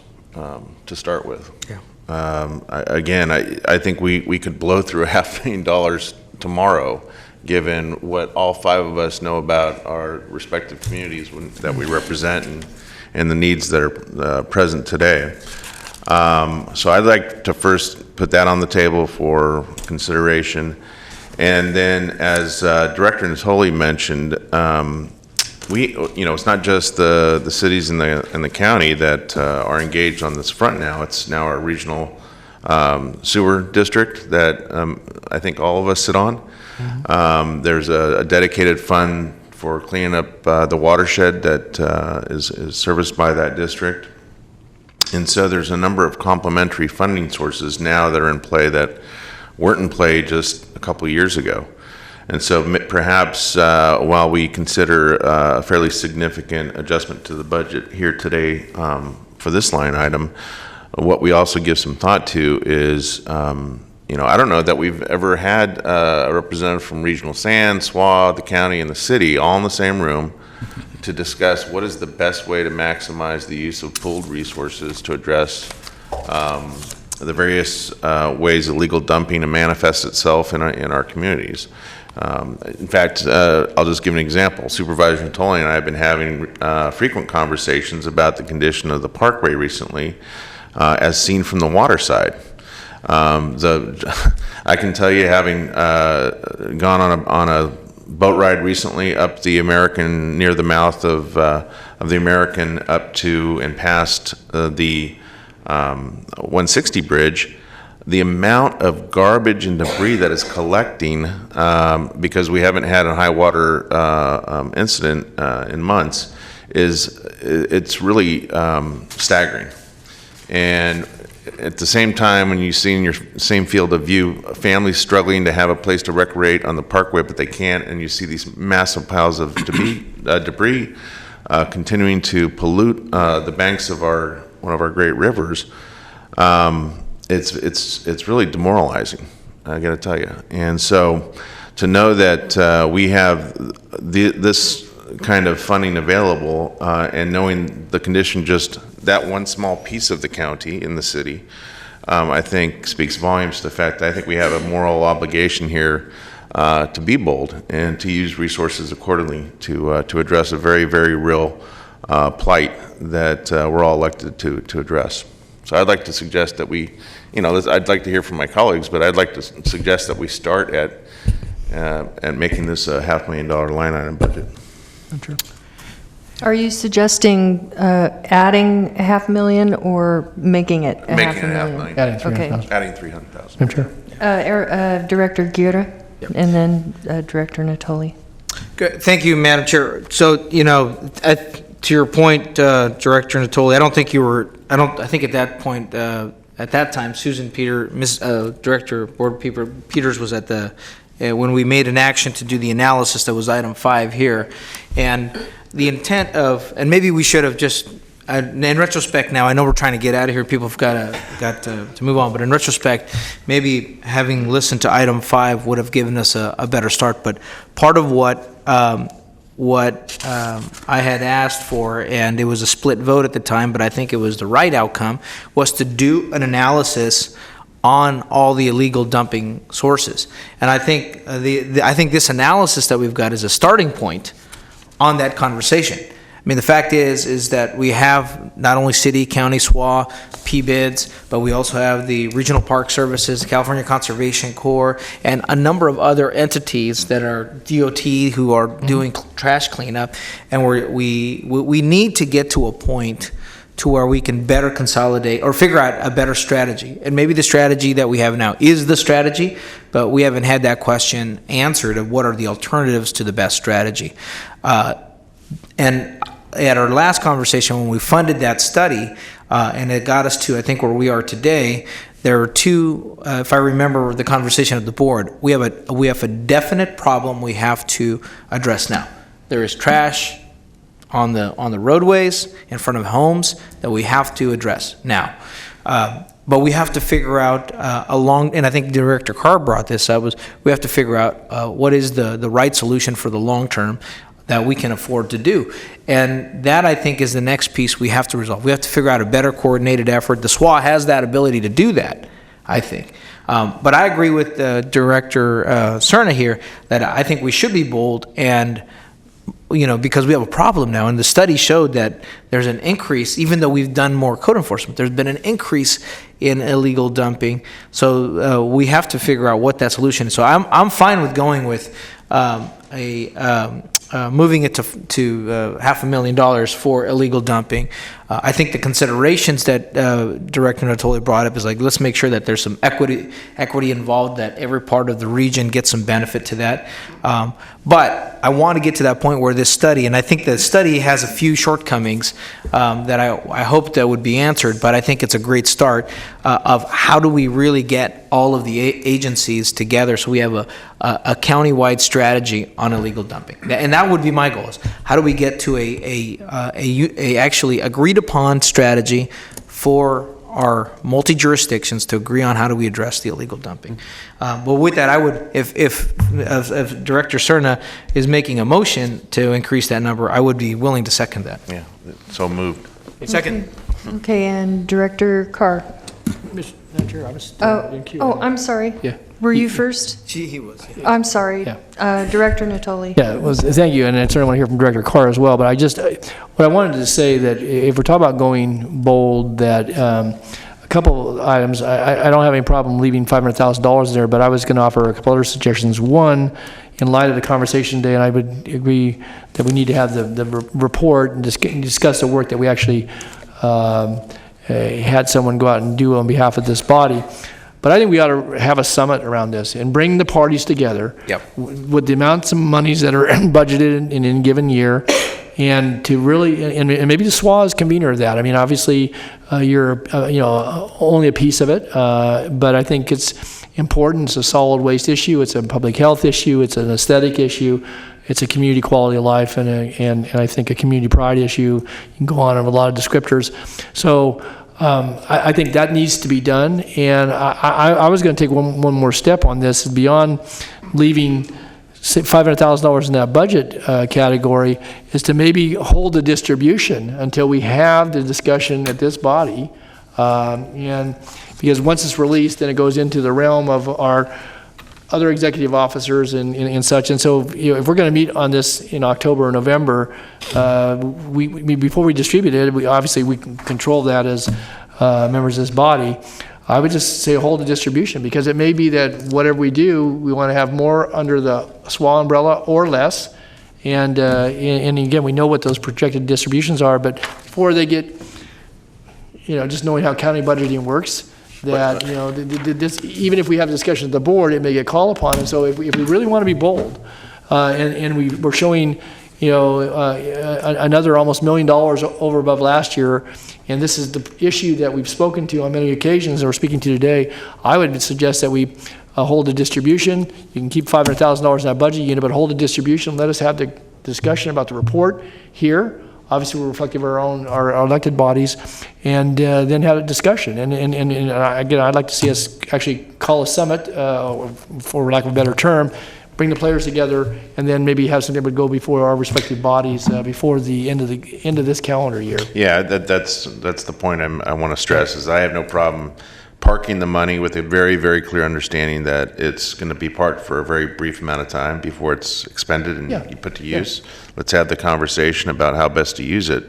to start with. Yeah. I think we could blow through $500,000 tomorrow, given what all five of us know about our respective communities that we represent and the needs that are present today. So I'd like to first put that on the table for consideration. And then, as Director Natoli mentioned, it's not just the cities in the county that are engaged on this front now. It's now our regional sewer district that I think all of us sit on. Mm-hmm. There's a dedicated fund for cleaning up the watershed that is serviced by that district. And so there's a number of complementary funding sources now that are in play that weren't in play just a couple of years ago. And so perhaps while we consider a fairly significant adjustment to the budget here today for this line item, what we also give some thought to is, I don't know that we've ever had a representative from Regional Sand, SWA, the county, and the city all in the same room to discuss what is the best way to maximize the use of pooled resources to address the various ways illegal dumping manifests itself in our communities. In fact, I'll just give an example. Supervisor Natoli and I have been having frequent conversations about the condition of the parkway recently, as seen from the water side. I can tell you, having gone on a boat ride recently up the American, near the mouth of the American, up to and past the 160 bridge, the amount of garbage and debris that is collecting, because we haven't had a high water incident in months, it's really staggering. And at the same time, when you see in your same field of view families struggling to have a place to recreate on the parkway, but they can't, and you see these massive piles of debris continuing to pollute the banks of one of our great rivers, it's really demoralizing, I got to tell you. And so to know that we have this kind of funding available, and knowing the condition, just that one small piece of the county in the city, I think speaks volumes to the fact that I think we have a moral obligation here to be bold and to use resources accordingly to address a very, very real plight that we're all elected to address. So I'd like to suggest that we, I'd like to hear from my colleagues, but I'd like to suggest that we start at making this a $500,000 line item budget. Are you suggesting adding $500,000 or making it a Making it $500,000? $500,000. Adding Okay. 300,000. Adding 300,000. Madam Chair. Director Guerra, and then Director Natoli. Good. Thank you, Madam Chair. So, to your point, Director Natoli, I think at that point, at that time, Susan Director Board Peters was at when we made an action to do the analysis, that was item 5 here. And the intent of, and maybe we should have just in retrospect now, I know we're trying to get out of here, people have got to move on, but in retrospect, maybe having listened to item 5 would have given us a better start, but part of what I had asked for, and it was a split vote at the time, but I think it was the right outcome, was to do an analysis on all the illegal dumping sources. And I think I think this analysis that we've got is a starting point on that conversation. I mean, the fact is that we have not only city, county, SWA, PBIDs, but we also have the Regional Park Services, California Conservation Corps, and a number of other entities that are DOT who are doing trash cleanup. And we need to get to a point to where we can better consolidate or figure out a better strategy. And maybe the strategy that we have now is the strategy, but we haven't had that question answered of what are the alternatives to the best strategy. And at our last conversation, when we funded that study, and it got us to, I think, where we are today, there are two, if I remember the conversation of the board, we have a definite problem we have to address now. There is trash on the roadways in front of homes that we have to address now. But we have to figure out and I think Director Carr brought this up, we have to figure out what is the right solution for the long term that we can afford to do. And that, I think, is the next piece we have to resolve. We have to figure out a better coordinated effort. The SWA has that ability to do that, I think. But I agree with Director Cerna here that I think we should be bold, and because we have a problem now, and the study showed that there's an increase, even though we've done more code enforcement, there's been an increase in illegal dumping. So we have to figure out what that solution is. So I'm fine with going with moving it to $500,000 for illegal dumping. I think the considerations that Director Natoli brought up is like, let's make sure that there's some equity involved, that every part of the region gets some benefit to that. But I want to get to that point where this study, and I think the study has a few shortcomings that I hope that would be answered, but I think it's a great start of how do we really get all of the agencies together so we have a county-wide strategy on illegal dumping. And that would be my goal, is how do we get to a actually agreed upon strategy for our multi-jurisdictions to agree on how do we address the illegal dumping. But with that, I would, if Director Cerna is making a motion to increase that number, I would be willing to second that. Yeah, so moved. Second. Okay, and Director Carr. Madam Chair, I was in queue. I'm sorry. Yeah. Were you first? He was. I'm sorry. Yeah. Director Natoli. Yeah, thank you, and I certainly want to hear from Director Carr as well, but what I wanted to say that if we're talking about going bold, that a couple of items, I don't have any problem leaving $500,000 there, but I was going to offer a couple other suggestions. One, in light of the conversation today, and I would agree that we need to have the report and discuss the work that we actually had someone go out and do on behalf of this body. But I think we ought to have a summit around this and bring the parties together. Yep. With the amounts of monies that are budgeted in a given year, and to really, and maybe the SWA is convener of that. I mean, obviously, you're only a piece of it, but I think it's important. It's a solid waste issue. It's a public health issue. It's an aesthetic issue. It's a community quality of life, and I think a community pride issue. You can go on with a lot of descriptors. So I think that needs to be done. And I was going to take one more step on this, beyond leaving $500,000 in that budget category, is to maybe hold the distribution until we have the discussion at this body. And because once it's released, then it goes into the realm of our other executive officers and such. And so, if we're going to meet on this in October or November, before we distribute it, we can control that as members of this body. I would just say hold the distribution, because it may be that whatever we do, we want to have more under the SWA umbrella or less. And again, we know what those projected distributions are, but before they get, just knowing how county budgeting works, that, this, even if we have a discussion at the board, it may get called upon. And so if we really want to be bold, and we're showing, another almost $1 million over above last year, and this is the issue that we've spoken to on many occasions, and we're speaking to today, I would suggest that we hold a distribution. You can keep $500,000 in that budget unit, but hold a distribution. Let us have the discussion about the report here. obviously we're reflective of our elected bodies, and then have a discussion. And again, I'd like to see us actually call a summit, for lack of a better term, bring the players together, and then maybe have something that would go before our respective bodies before the end of this calendar year. Yeah, that's the point I want to stress, is I have no problem parking the money with a very, very clear understanding that it's going to be parked for a very brief amount of time before it's expended and you put to use. Let's have the conversation about how best to use it.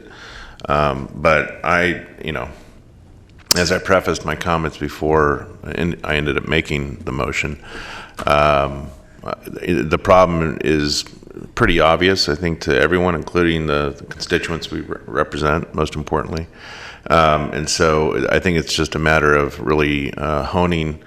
But as I prefaced my comments before, and I ended up making the motion, the problem is pretty obvious, I think, to everyone, including the constituents we represent, most importantly. And so I think it's just a matter of really honing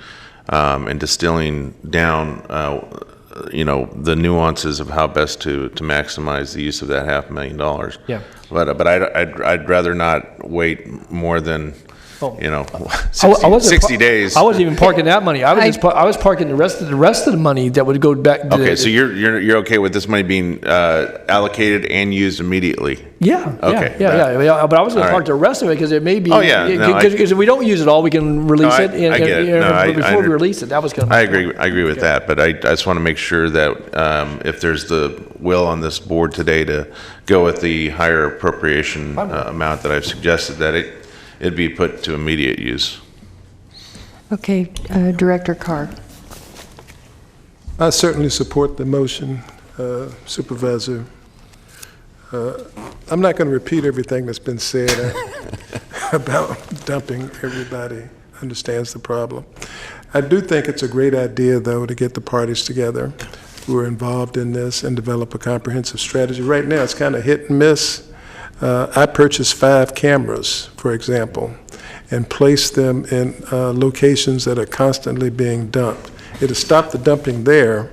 and distilling down, the nuances of how best to maximize the use of that $500,000. Yeah. But I'd rather not wait more than 60 days. I wasn't even parking that money. I was parking the rest of the money that would go back. Okay, so you're okay with this money being allocated and used immediately? Yeah. Okay. Yeah. But I was going to park the rest of it because it may be. Oh yeah. Because if we don't use it all, we can release it. I get it. Before we release it, that was kind of. I agree with that, but I just want to make sure that if there's the will on this board today to go with the higher appropriation amount that I've suggested, that it'd be put to immediate use. Okay, Director Carr. I certainly support the motion, Supervisor. I'm not going to repeat everything that's been said about dumping. Everybody understands the problem. I do think it's a great idea, though, to get the parties together who are involved in this and develop a comprehensive strategy. Right now, it's kind of hit and miss. I purchased 5 cameras, for example, and placed them in locations that are constantly being dumped. It'll stop the dumping there,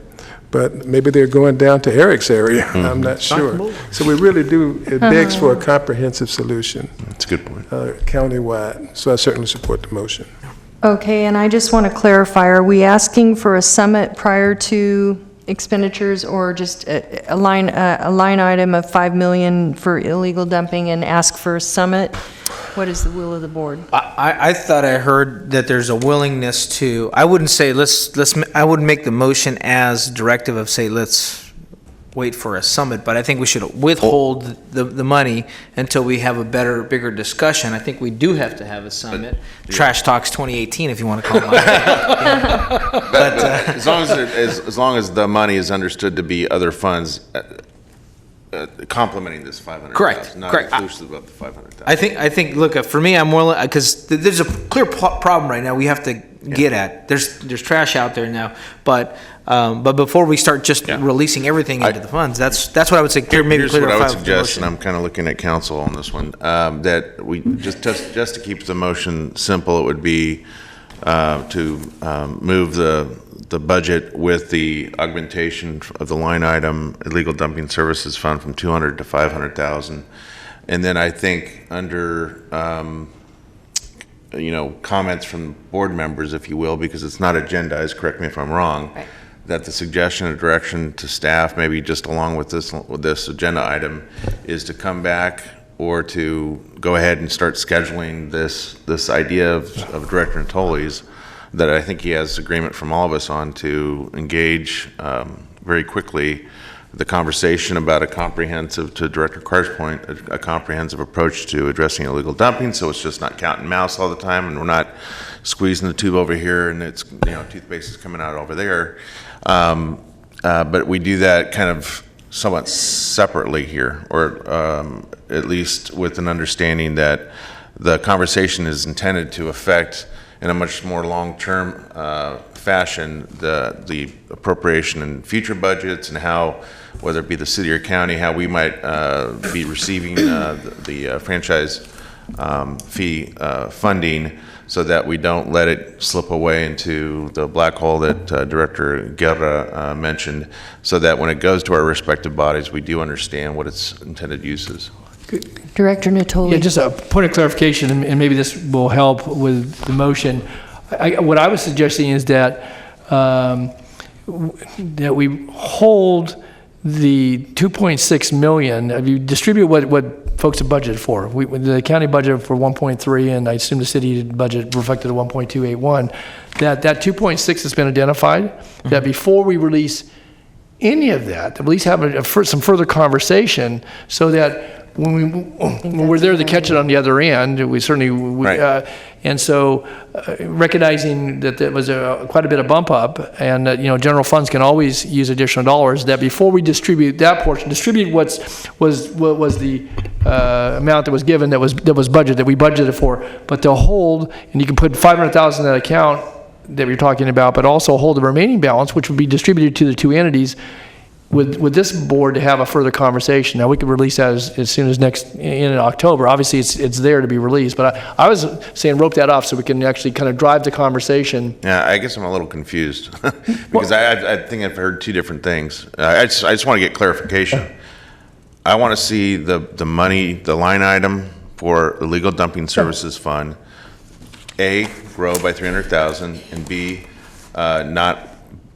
but maybe they're going down to Eric's area. Mm-hmm. I'm not sure. So we really do, it begs for a comprehensive solution. That's a good point. Countywide. So I certainly support the motion. Okay, and I just want to clarify, are we asking for a summit prior to expenditures, or just a line item of $5 million for illegal dumping and ask for a summit? What is the will of the board? I thought I heard that there's a willingness to, I wouldn't say I wouldn't make the motion as directive of say let's wait for a summit, but I think we should withhold the money until we have a bigger discussion. I think we do have to have a summit. Trash Talks 2018, if you want to call it that. But as long as the money is understood to be other funds complementing this $500,000, not inclusive of the $500,000. I think. Look, for me, I'm more because there's a clear problem right now. We have to get at. There's trash out there now, but before we start just releasing everything into the funds, that's what I would say. Here's what I would suggest, and I'm kind of looking at council on this one. That we just to keep the motion simple, it would be to move the budget with the augmentation of the line item illegal dumping services fund from $200,000 to $500,000, and then I think under comments from board members, if you will, because it's not agendized. Correct me if I'm wrong. Right. That the suggestion or direction to staff, maybe just along with this agenda item, is to come back or to go ahead and start scheduling this idea of Director Natoli's, that I think he has agreement from all of us on, to engage very quickly the conversation about a comprehensive, to Director Carr's point, a comprehensive approach to addressing illegal dumping, so it's just not cat and mouse all the time, and we're not squeezing the tube over here and it's toothpaste is coming out over there. But we do that kind of somewhat separately here, or at least with an understanding that the conversation is intended to affect, in a much more long-term fashion, the appropriation in future budgets, and how, whether it be the city or county, how we might be receiving the franchise fee funding, so that we don't let it slip away into the black hole that Director Guerra mentioned, so that when it goes to our respective bodies, we do understand what its intended use is. Director Natoli. Yeah, just a point of clarification, and maybe this will help with the motion. What I was suggesting is that that we hold the $2.6 million. If you distribute what folks have budgeted for. The county budgeted for 1.3, and I assume the city budget reflected a 1.281. That 2.6 has been identified, that before we release any of that, at least have some further conversation so that when we're there to catch it on the other end, we certainly, Right. and so recognizing that there was quite a bit of bump up, and that, general funds can always use additional dollars, that before we distribute that portion, distribute what was the amount that was given, that was budgeted, that we budgeted for, but to hold, and you can put 500,000 in that account that we're talking about, but also hold the remaining balance, which would be distributed to the two entities, with this board to have a further conversation. Now, we could release that as soon as in October. Obviously, it's there to be released, but I was saying rope that off so we can actually kind of drive the conversation. Yeah, I guess I'm a little confused because I think I've heard two different things. I just want to get clarification. I want to see the money, the line item for illegal dumping services fund, A, grow by 300,000, and B,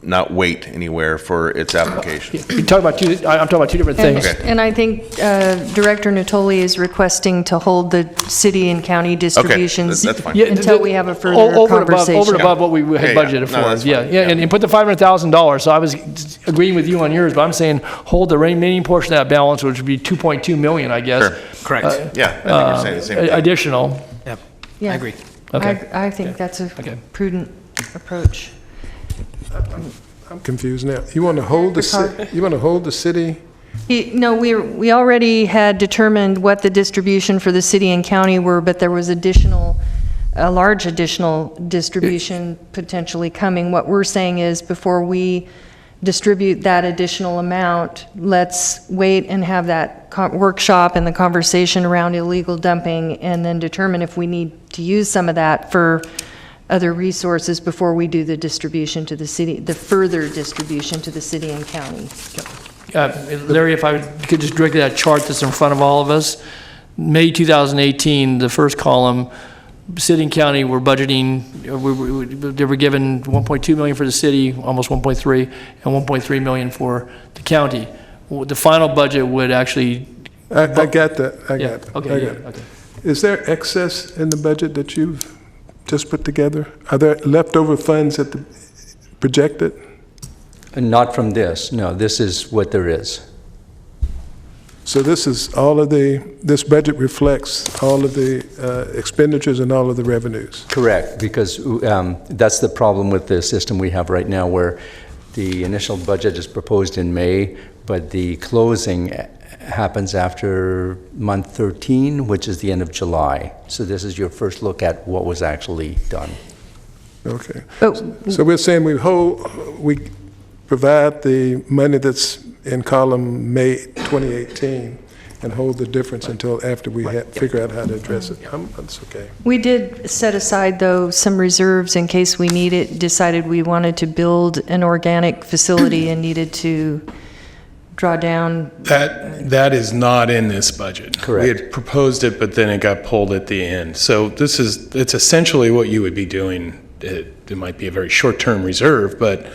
not wait anywhere for its application. I'm talking about two different things. Okay. And I think Director Natoli is requesting to hold the city and county distributions that's fine. Yeah, until we have a further over conversation. and above what we had Yeah, budgeted no, for. that's Yeah, fine. yeah, Yeah. and put the $500,000. So I was agreeing with you on yours, but I'm saying hold the remaining portion of that balance, which would be 2.2 million, I guess. Sure. Correct. Yeah, I think you're saying the same thing. Additional. Yep. Yeah. I agree. Okay. I think that's a Okay. prudent approach. I'm confused now. You want to hold the city? No, we already had determined what the distribution for the city and county were, but there was a large additional distribution potentially coming. What we're saying is before we distribute that additional amount, let's wait and have that workshop and the conversation around illegal dumping, and then determine if we need to use some of that for other resources before we do the distribution to the city, the further distribution to the city and county. Larry, if I could just direct that chart that's in front of all of us. May 2018, the first column, city and county were budgeting, they were given 1.2 million for the city, almost 1.3, and 1.3 million for the county. The final budget would actually... I got that. I Yeah, got it. okay, I yeah, got it. okay. Is there excess in the budget that you've just put together? Are there leftover funds at the projected? Not from this, no, this is what there is. So this is this budget reflects all of the expenditures and all of the revenues? Correct, because that's the problem with the system we have right now, where the initial budget is proposed in May, but the closing happens after month 13, which is the end of July. So this is your first look at what was actually done. Okay. But So we're saying we provide the money that's in column May 2018 and hold the difference until after we figure out how to address it. That's okay. we did set aside, though, some reserves in case we decided we wanted to build an organic facility and needed to draw down. That is not in this budget. Correct. We had proposed it, but then it got pulled at the end. So it's essentially what you would be doing. It might be a very short-term reserve, but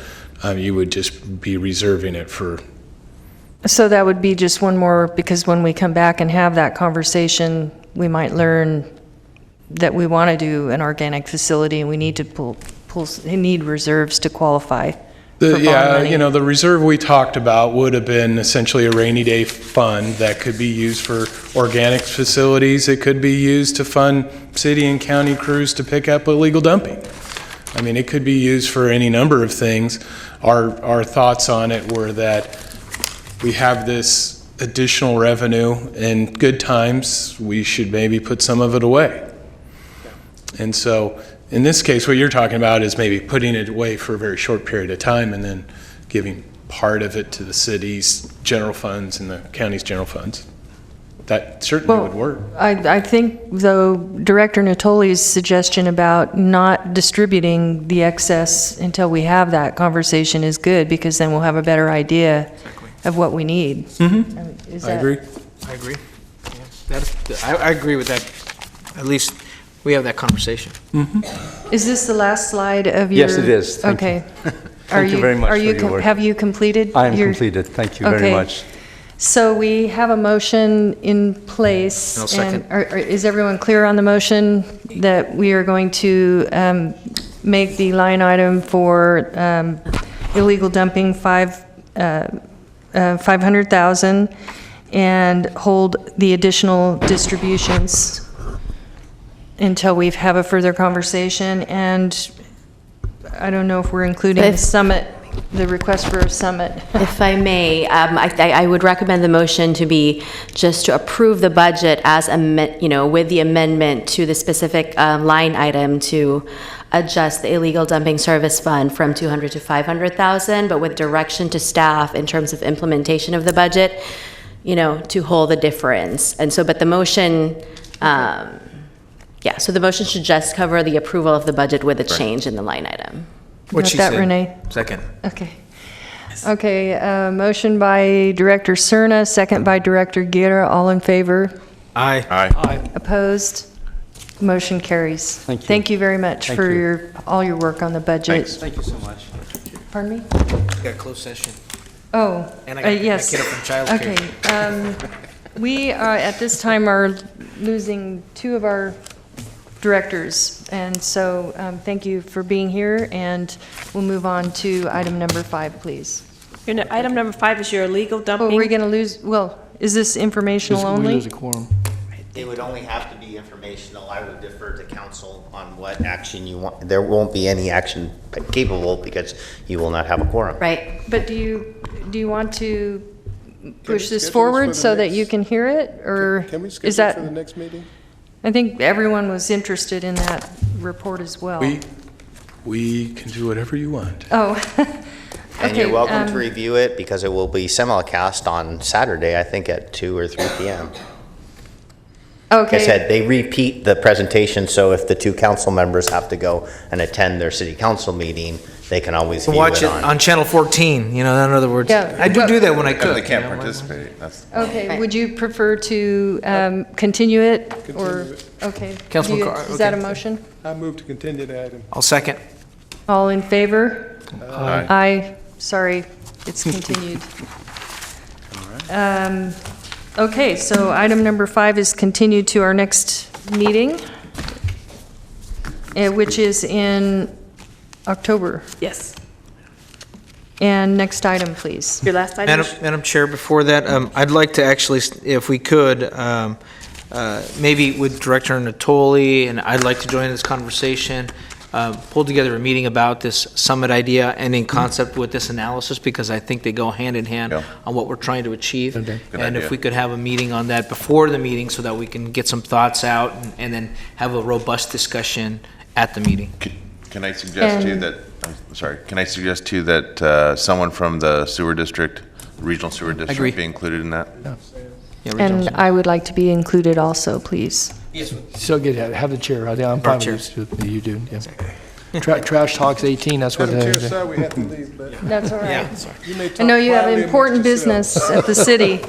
you would just be reserving it for. So that would be just one more, because when we come back and have that conversation, we might learn that we want to do an organic facility and we need to need reserves to qualify. for bond money. The reserve we talked about would have been essentially a rainy day fund that could be used for organic facilities. It could be used to fund city and county crews to pick up illegal dumping. I mean, it could be used for any number of things. Our thoughts on it were that we have this additional revenue. In good times, we should maybe put some of it away. And so, in this case, what you're talking about is maybe putting it away for a very short period of time and then giving part of it to the city's general funds and the county's general funds. That certainly would work. I think, though, Director Natoli's suggestion about not distributing the excess until we have that conversation is good, because then we'll have a better idea of what we need. I agree. I agree. I agree with that. At least we have that conversation. Is this the last slide of your? Yes, it is. Thank you. Okay. Thank you very much for your work. Have you completed? I am your- completed. Thank you very Okay. much. So we have a motion in place. And I'll second. Is everyone clear on the motion that we are going to make the line item for illegal dumping 500,000 and hold the additional distributions until we have a further conversation? And I don't know if we're including the summit, the request for a summit. If I may, I would recommend the motion to be just to approve the budget as, with the amendment to the specific line item to adjust the illegal dumping service fund from 200 to 500,000, but with direction to staff in terms of implementation of the budget, to hold the difference. And so, but the motion, so the motion should just cover the approval of the budget with a change in the line item. What Got she that, said. Renee? Second. Okay. Okay, motion by Director Cerna, second by Director Guerra. All in favor? Aye. Aye. Opposed? Motion carries. Thank you. Thank you very much Thank for you. all your work on the budget. Thanks. Thank you so much. Pardon me? Got a closed session. Oh, And I got my yes. kiddo from childcare. Okay. We at this time are losing two of our directors, and so thank you for being here, and we'll move on to item number 5, please. Item number 5 is your illegal Oh, dumping. we're going to lose, well, is this informational We only? lose a quorum. It would only have to be informational. I would defer to council on what action you want. There won't be any action capable because you will not have a quorum. Right. But do you want to push this schedule this forward for the so that next- you can hear it, or Can we is schedule it that? for the next meeting? I think everyone was interested in that report as well. We can do whatever you want. Oh, And okay. you're welcome to review it because it will be simulcast on Saturday, I think at 2 or 3 p.m. Like I Okay, said, they repeat the presentation, so if the two council members have to go and attend their city council meeting, they can always view Watch it it on Channel 14, in other words. Yeah. I do that when I cook. They can't you know, participate. That's. okay, would you prefer to continue it, or, Continue it. okay. Councilman Do you- Carr, Is that a okay. motion? I move to continue the item. I'll second. All in favor? Aye. Aye, sorry, it's continued. Okay, so item number 5 is continued to our next meeting, which is in October. Yes. And next item, please. Your last item? Madam Chair, before that, I'd like to actually, if we could, maybe with Director Natoli, and I'd like to join this conversation, pull together a meeting about this summit idea and in concept with this analysis, because I think they go hand in hand Yeah. on what we're trying to achieve. Okay. Good And if idea. we could have a meeting on that before the meeting so that we can get some thoughts out and then have a robust discussion at the meeting. Can I suggest to you And- that, I'm sorry, can I suggest to you that someone from the sewer district, regional sewer agree. district be included in that? Yeah, And I would like to be included also, please. So get, have the chair. I'm fine chair. with you do, yeah. Trash talks 18, that's what. Madam Chair, sorry we have to leave, but That's all right. Yeah. you may I talk know you have quietly important amongst yourselves. business at the city.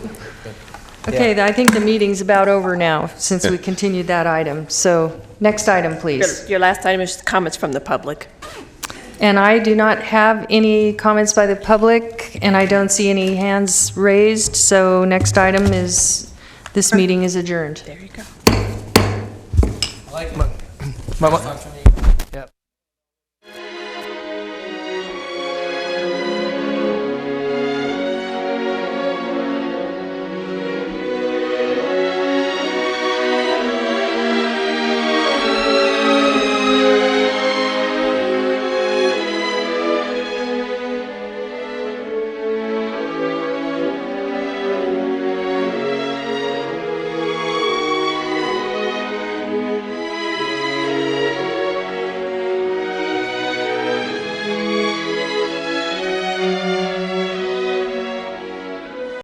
Okay, I think the meeting's about over now, since we continued that item. So, next item, please. Your last item is comments from the public. And I do not have any comments by the public, and I don't see any hands raised, so next item is, this meeting is adjourned. There you go. My-